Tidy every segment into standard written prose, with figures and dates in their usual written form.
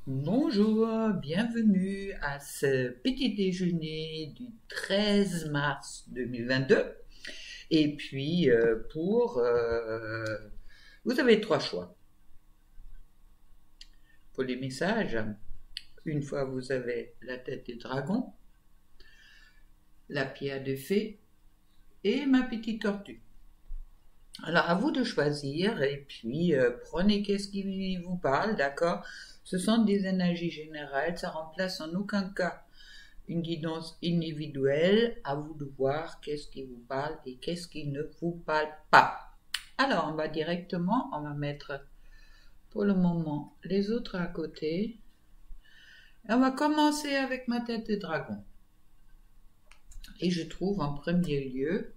Bonjour, bienvenue à ce petit déjeuner du 13 mars 2022. Et puis, vous avez trois choix. Pour les messages, une fois vous avez la tête du dragon, la pierre de fée et ma petite tortue. Alors, à vous de choisir et puis prenez qu'est-ce qui vous parle, d'accord? Ce sont des énergies générales, ça remplace en aucun cas une guidance individuelle. À vous de voir qu'est-ce qui vous parle et qu'est-ce qui ne vous parle pas. Alors, on va mettre pour le moment les autres à côté. Et on va commencer avec ma tête de dragon. Et je trouve en premier lieu,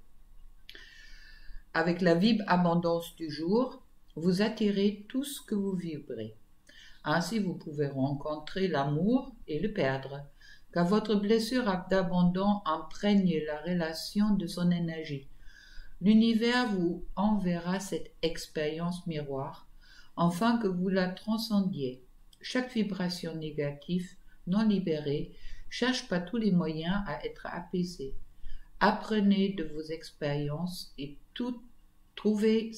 avec la vibre abondance du jour, vous attirez tout ce que vous vibrez. Ainsi, vous pouvez rencontrer l'amour et le perdre, car votre blessure d'abandon imprègne la relation de son énergie. L'univers vous enverra cette expérience miroir, afin que vous la transcendiez. Chaque vibration négative, non libérée, cherche par tous les moyens à être apaisée. Apprenez de vos expériences et trouvez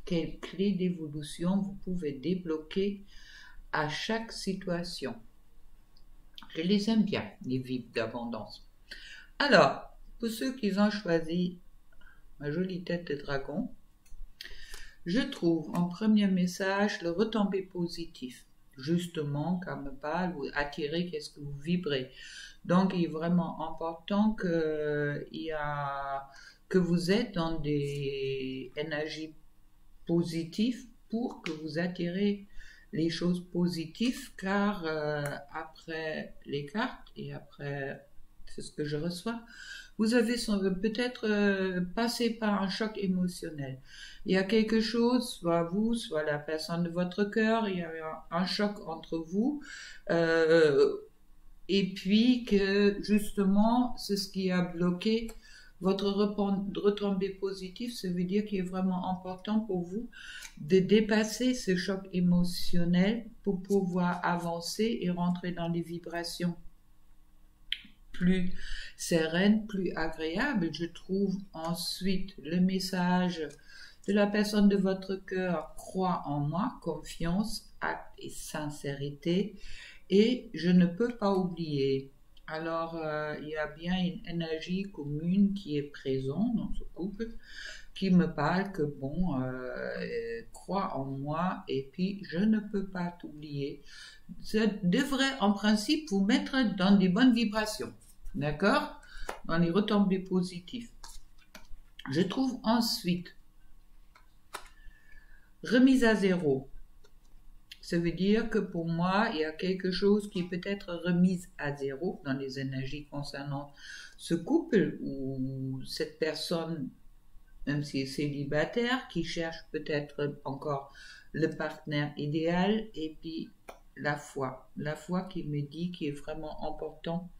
quelle clé d'évolution vous pouvez débloquer à chaque situation. Je les aime bien, les vibres d'abondance. Alors, pour ceux qui ont choisi ma jolie tête de dragon, je trouve en premier message le retombé positif. Justement, comme parle, vous attirez qu'est-ce que vous vibrez. Donc, il est vraiment important que vous êtes dans des énergies positives pour que vous attirez les choses positives, car après les cartes et après c'est ce que je reçois, vous avez peut-être passé par un choc émotionnel. Il y a quelque chose, soit vous, soit la personne de votre cœur, il y a un choc entre vous, et puis que justement c'est ce qui a bloqué votre retombée positive. Ça veut dire qu'il est vraiment important pour vous de dépasser ce choc émotionnel pour pouvoir avancer et rentrer dans des vibrations plus sereines, plus agréables. Je trouve ensuite le message de la personne de votre cœur: crois en moi, confiance, acte et sincérité, et je ne peux pas oublier. Alors, il y a bien une énergie commune qui est présente dans ce couple, qui me parle que crois en moi et puis je ne peux pas t'oublier. Ça devrait en principe vous mettre dans des bonnes vibrations, d'accord? Dans les retombées positives. Je trouve ensuite remise à zéro. Ça veut dire que pour moi, il y a quelque chose qui peut être remise à zéro dans les énergies concernant ce couple ou cette personne, même si elle est célibataire, qui cherche peut-être encore le partenaire idéal. Et puis la foi qui me dit qu'il est vraiment important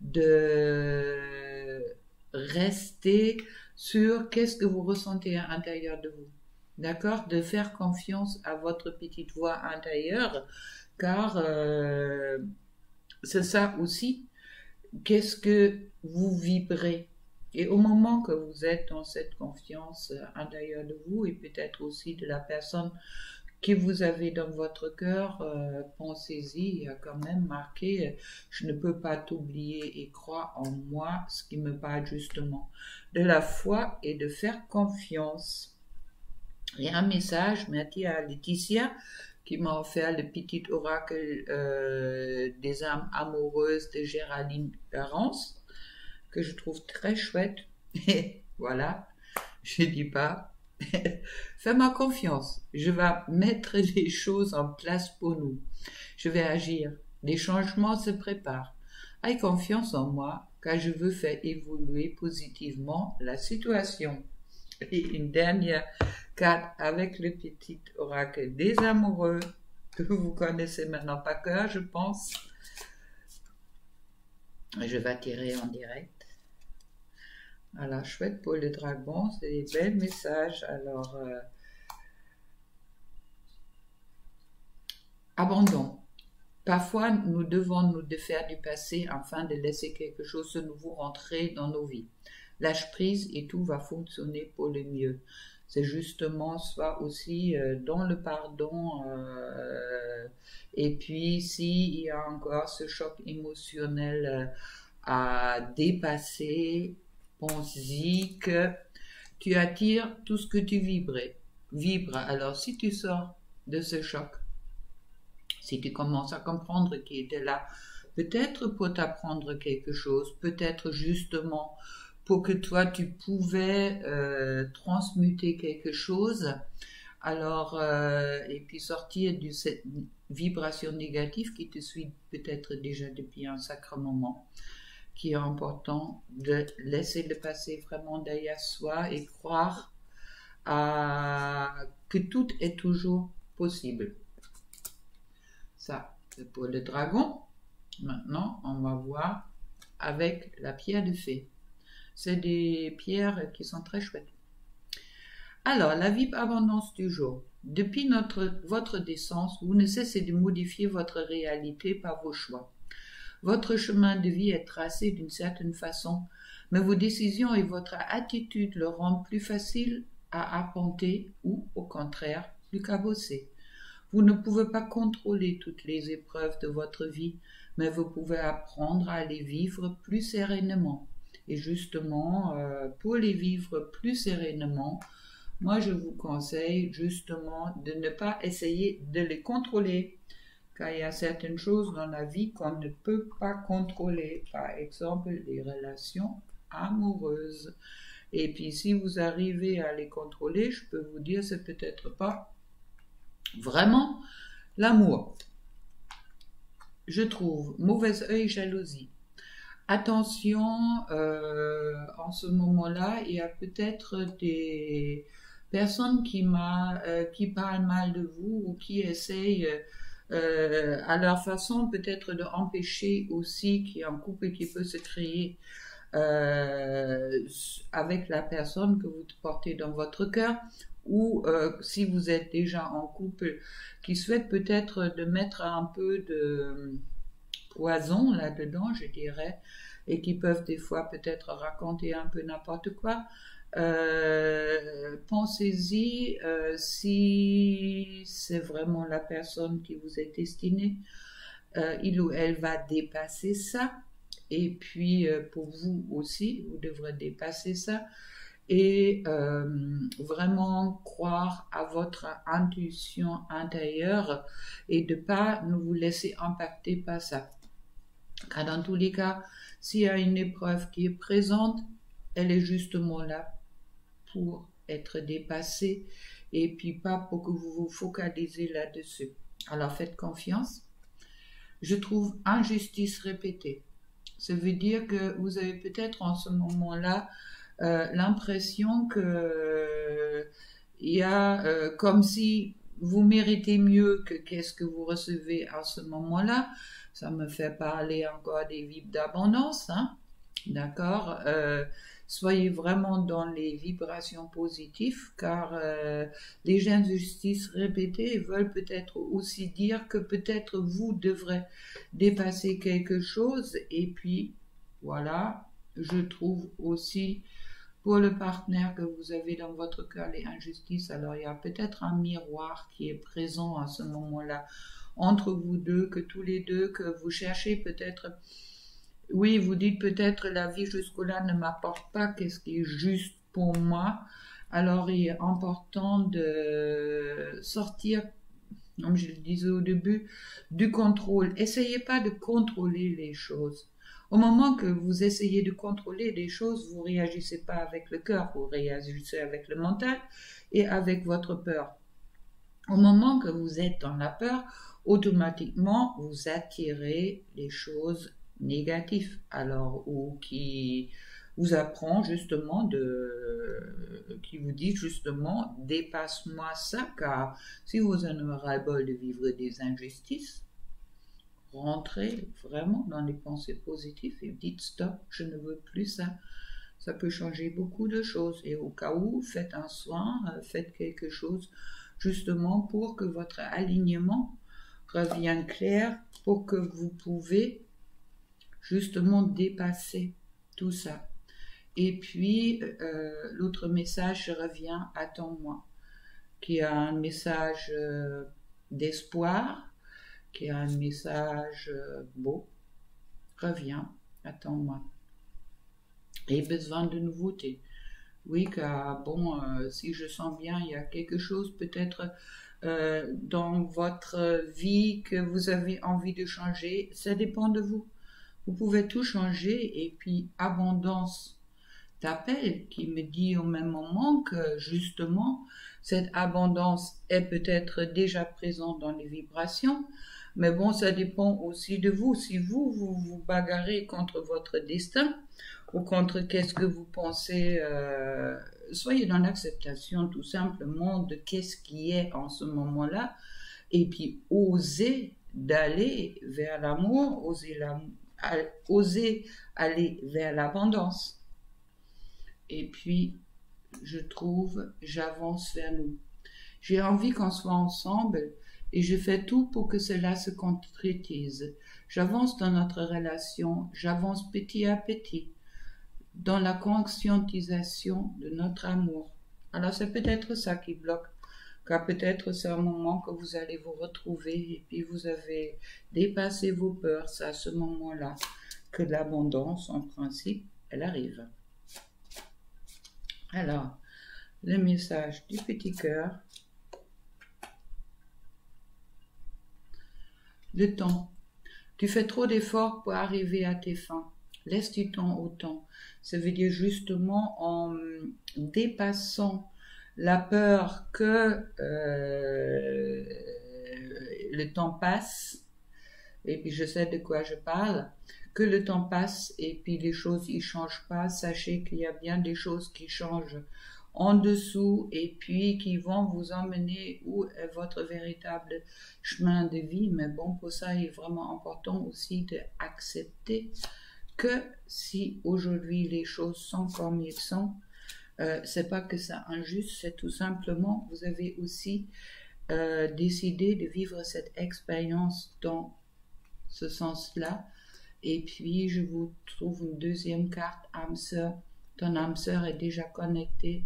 de rester sur qu'est-ce que vous ressentez à l'intérieur de vous. D'accord? De faire confiance à votre petite voix intérieure, car c'est ça aussi. Qu'est-ce que vous vibrez? Et au moment que vous êtes dans cette confiance intérieure de vous, et peut-être aussi de la personne que vous avez dans votre cœur, pensez-y, il y a quand même marqué je ne peux pas t'oublier et crois en moi, ce qui me parle justement de la foi et de faire confiance. Et un message, merci à Laetitia qui m'a offert le petit oracle des âmes amoureuses de Géraldine Garance, que je trouve très chouette. Et voilà, je dis pas, fais-moi confiance, je vais mettre les choses en place pour nous. Je vais agir, les changements se préparent. Aie confiance en moi, car je veux faire évoluer positivement la situation. Et une dernière carte avec le petit oracle des amoureux, que vous connaissez maintenant par cœur, je pense. Je vais tirer en direct. Alors, chouette pour le dragon, c'est des belles messages. Alors, abandon. Parfois, nous devons nous défaire du passé afin de laisser quelque chose de nouveau rentrer dans nos vies. Lâche prise et tout va fonctionner pour le mieux. C'est justement soit aussi dans le pardon et puis s'il y a encore ce choc émotionnel à dépasser, pense-y que tu attires tout ce que tu vibres. Alors si tu sors de ce choc, si tu commences à comprendre qu'il était là, peut-être pour t'apprendre quelque chose, peut-être justement pour que toi tu pouvais transmuter quelque chose, alors et puis sortir de cette vibration négative qui te suit peut-être déjà depuis un sacré moment, qui est important de laisser le passé vraiment derrière soi et croire que tout est toujours possible. Ça, c'est pour le dragon. Maintenant, on va voir avec la pierre de fée. C'est des pierres qui sont très chouettes. Alors, la vive abondance du jour. Depuis votre naissance, vous ne cessez de modifier votre réalité par vos choix. Votre chemin de vie est tracé d'une certaine façon, mais vos décisions et votre attitude le rendent plus facile à arpenter ou, au contraire, plus cabossé. Vous ne pouvez pas contrôler toutes les épreuves de votre vie, mais vous pouvez apprendre à les vivre plus sereinement. Et justement, pour les vivre plus sereinement, moi je vous conseille justement de ne pas essayer de les contrôler, car il y a certaines choses dans la vie qu'on ne peut pas contrôler, par exemple les relations amoureuses. Et puis si vous arrivez à les contrôler, je peux vous dire, c'est peut-être pas vraiment l'amour. Je trouve mauvais œil, jalousie. Attention, en ce moment-là, il y a peut-être des personnes qui parlent mal de vous ou qui essayent à leur façon peut-être d'empêcher aussi qu'il y ait un couple qui peut se créer avec la personne que vous portez dans votre cœur, ou si vous êtes déjà en couple, qui souhaite peut-être de mettre un peu de poison là-dedans, je dirais, et qui peuvent des fois peut-être raconter un peu n'importe quoi. Pensez-y si c'est vraiment la personne qui vous est destinée, il ou elle va dépasser ça, et puis pour vous aussi, vous devrez dépasser ça, et vraiment croire à votre intuition intérieure et de ne pas vous laisser impacter par ça. Car dans tous les cas, s'il y a une épreuve qui est présente, elle est justement là pour être dépassée et puis pas pour que vous vous focalisez là-dessus. Alors faites confiance. Je trouve injustice répétée. Ça veut dire que vous avez peut-être en ce moment-là l'impression que il y a comme si vous méritez mieux que qu'est-ce que vous recevez à ce moment-là. Ça me fait parler encore des vibres d'abondance, hein? D'accord? Soyez vraiment dans les vibrations positives, car les injustices répétées veulent peut-être aussi dire que peut-être vous devrez dépasser quelque chose. Et puis, voilà, je trouve aussi pour le partenaire que vous avez dans votre cœur les injustices, alors il y a peut-être un miroir qui est présent à ce moment-là entre vous deux, que tous les deux, que vous cherchez peut-être, oui, vous dites peut-être la vie jusque-là ne m'apporte pas qu'est-ce qui est juste pour moi, alors il est important de sortir, comme je le disais au début, du contrôle. Essayez pas de contrôler les choses. Au moment que vous essayez de contrôler les choses, vous réagissez pas avec le cœur, vous réagissez avec le mental et avec votre peur. Au moment que vous êtes dans la peur, automatiquement, vous attirez les choses négatives, alors, ou qui vous apprend justement qui vous dit justement, dépasse-moi ça, car si vous en avez ras-le-bol de vivre des injustices, rentrez vraiment dans les pensées positives et dites stop, je ne veux plus ça. Ça peut changer beaucoup de choses, et au cas où, faites un soin, faites quelque chose justement pour que votre alignement revienne clair pour que vous pouvez justement dépasser tout ça. Et puis, l'autre message, je reviens, attends-moi, qui a un message d'espoir, qui a un message beau. Reviens, attends-moi. Et besoin de nouveauté. Oui, car bon, si je sens bien, il y a quelque chose peut-être dans votre vie que vous avez envie de changer. Ça dépend de vous. Vous pouvez tout changer et puis abondance t'appelle qui me dit au même moment que justement cette abondance est peut-être déjà présente dans les vibrations, mais bon, ça dépend aussi de vous. Si vous vous bagarrez contre votre destin ou contre qu'est-ce que vous pensez, soyez dans l'acceptation tout simplement de qu'est-ce qui est en ce moment-là et puis osez d'aller vers l'amour, osez aller vers l'abondance. Et puis, je trouve, j'avance vers nous. J'ai envie qu'on soit ensemble et je fais tout pour que cela se concrétise. J'avance dans notre relation, j'avance petit à petit dans la conscientisation de notre amour. Alors c'est peut-être ça qui bloque, car peut-être c'est un moment que vous allez vous retrouver et puis vous avez dépassé vos peurs. C'est à ce moment-là que l'abondance, en principe, elle arrive. Alors, le message du petit cœur. Le temps. Tu fais trop d'efforts pour arriver à tes fins. Laisse du temps au temps. Ça veut dire justement en dépassant la peur que le temps passe, et puis je sais de quoi je parle, que le temps passe et puis les choses y changent pas. Sachez qu'il y a bien des choses qui changent en dessous et puis qui vont vous emmener où est votre véritable chemin de vie. Mais bon, pour ça, il est vraiment important aussi d'accepter que si aujourd'hui les choses sont comme ils sont, c'est pas que c'est injuste, c'est tout simplement, vous avez aussi décidé de vivre cette expérience dans ce sens-là. Et puis, je vous trouve une deuxième carte, âme sœur. Ton âme sœur est déjà connectée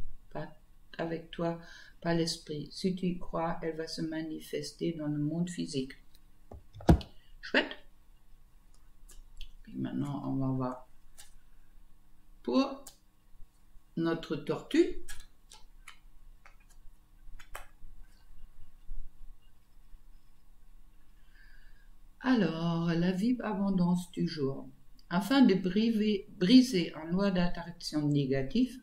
avec toi par l'esprit. Si tu y crois, elle va se manifester dans le monde physique. Chouette. Puis maintenant, on va voir pour notre tortue. Alors, la vive abondance du jour. Afin de briser une loi d'attraction négative,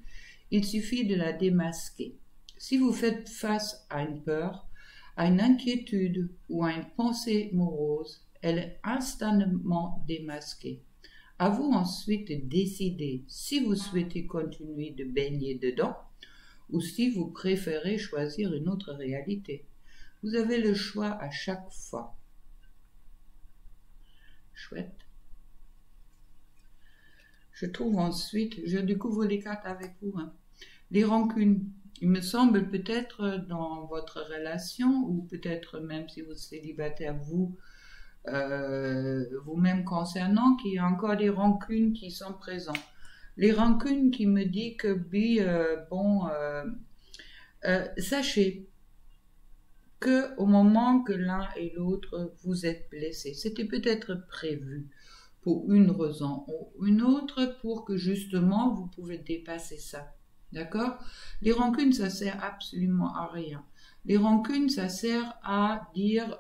il suffit de la démasquer. Si vous faites face à une peur, à une inquiétude ou à une pensée morose, elle est instantanément démasquée. À vous ensuite de décider si vous souhaitez continuer de baigner dedans ou si vous préférez choisir une autre réalité. Vous avez le choix à chaque fois. Chouette. Je trouve ensuite, je découvre les cartes avec vous, les rancunes. Il me semble peut-être dans votre relation ou peut-être même si vous êtes célibataire, vous-même concernant, qu'il y a encore des rancunes qui sont présentes. Les rancunes qui me disent que, sachez que au moment que l'un et l'autre vous êtes blessés, c'était peut-être prévu pour une raison ou une autre pour que justement vous pouvez dépasser ça. D'accord? Les rancunes, ça sert absolument à rien. Les rancunes, ça sert à dire,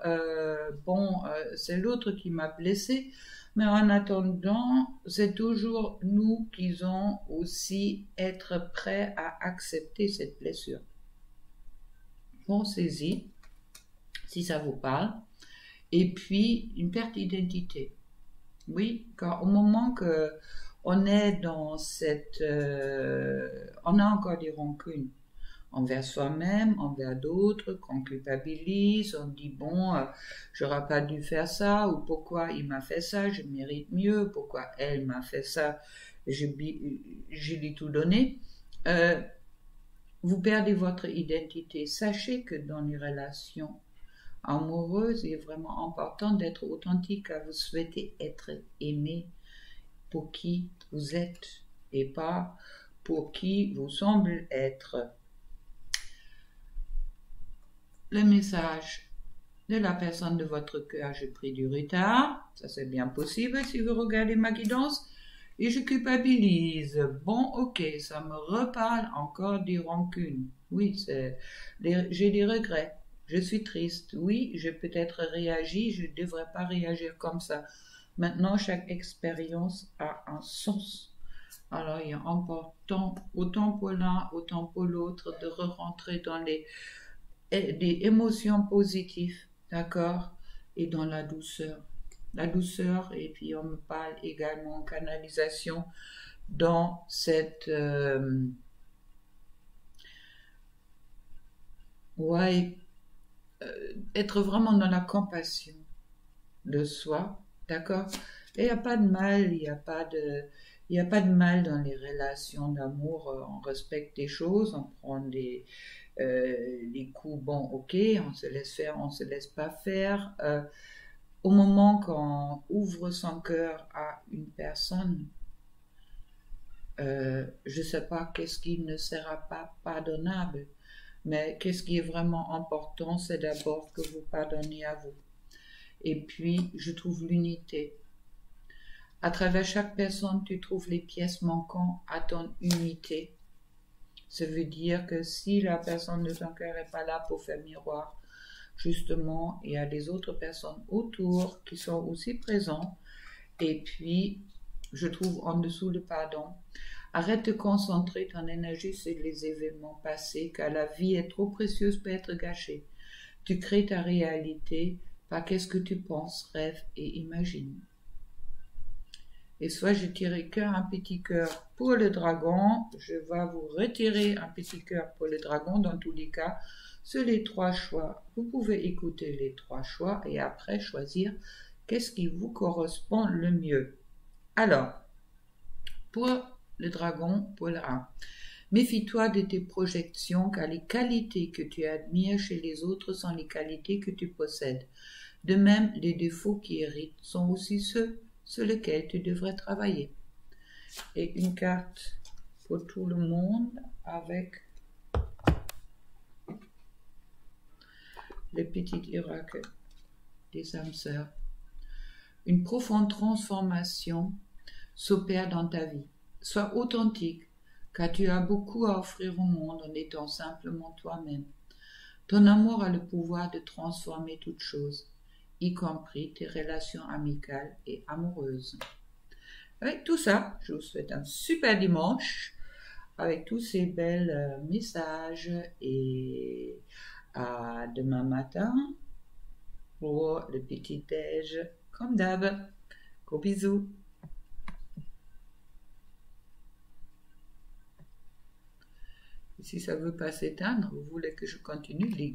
c'est l'autre qui m'a blessé, mais en attendant, c'est toujours nous qui allons aussi être prêts à accepter cette blessure. Pensez-y, si ça vous parle. Et puis, une perte d'identité. Oui, car au moment que on est dans cette... on a encore des rancunes envers soi-même, envers d'autres, qu'on culpabilise, on dit j'aurais pas dû faire ça, ou pourquoi il m'a fait ça, je mérite mieux, pourquoi elle m'a fait ça, je lui tout donné. Vous perdez votre identité. Sachez que dans les relations amoureuse, il est vraiment important d'être authentique, car vous souhaitez être aimé pour qui vous êtes et pas pour qui vous semble être. Le message de la personne de votre cœur: j'ai pris du retard, ça c'est bien possible si vous regardez ma guidance, et je culpabilise. Bon, ok, ça me reparle encore des rancunes. Oui, j'ai des regrets. Je suis triste. Oui, j'ai peut-être réagi, je ne devrais pas réagir comme ça. Maintenant, chaque expérience a un sens. Alors, il est important, autant pour l'un, autant pour l'autre, de re-rentrer dans des émotions positives, d'accord, et dans la douceur. La douceur, et puis on me parle également en canalisation dans cette... être vraiment dans la compassion de soi, d'accord. Et il n'y a pas de mal, il n'y a pas de mal dans les relations d'amour. On respecte les choses, on prend des coups, bon, ok, on se laisse faire, on se laisse pas faire. Au moment qu'on ouvre son cœur à une personne, je sais pas qu'est-ce qui ne sera pas pardonnable, mais qu'est-ce qui est vraiment important, c'est d'abord que vous pardonnez à vous. Et puis, je trouve l'unité. À travers chaque personne, tu trouves les pièces manquantes à ton unité. Ça veut dire que si la personne de ton cœur n'est pas là pour faire miroir, justement, il y a des autres personnes autour qui sont aussi présentes. Et puis, je trouve en dessous le pardon. Arrête de concentrer ton énergie sur les événements passés, car la vie est trop précieuse pour être gâchée. Tu crées ta réalité par qu'est-ce que tu penses, rêves et imagines. Et soit je tirais qu'un petit cœur pour le dragon, je vais vous retirer un petit cœur pour le dragon dans tous les cas, sur les 3 choix. Vous pouvez écouter les 3 choix et après choisir qu'est-ce qui vous correspond le mieux. Alors, pour le dragon, pour le 1, méfie-toi de tes projections, car les qualités que tu admires chez les autres sont les qualités que tu possèdes. De même, les défauts qui irritent sont aussi ceux sur lesquels tu devrais travailler. Et une carte pour tout le monde avec le petit oracle des âmes sœurs. Une profonde transformation s'opère dans ta vie. Sois authentique, car tu as beaucoup à offrir au monde en étant simplement toi-même. Ton amour a le pouvoir de transformer toutes choses, y compris tes relations amicales et amoureuses. Avec tout ça, je vous souhaite un super dimanche avec tous ces belles messages et à demain matin pour le petit déj comme d'hab. Gros bisous. Et si ça ne veut pas s'éteindre, vous voulez que je continue, les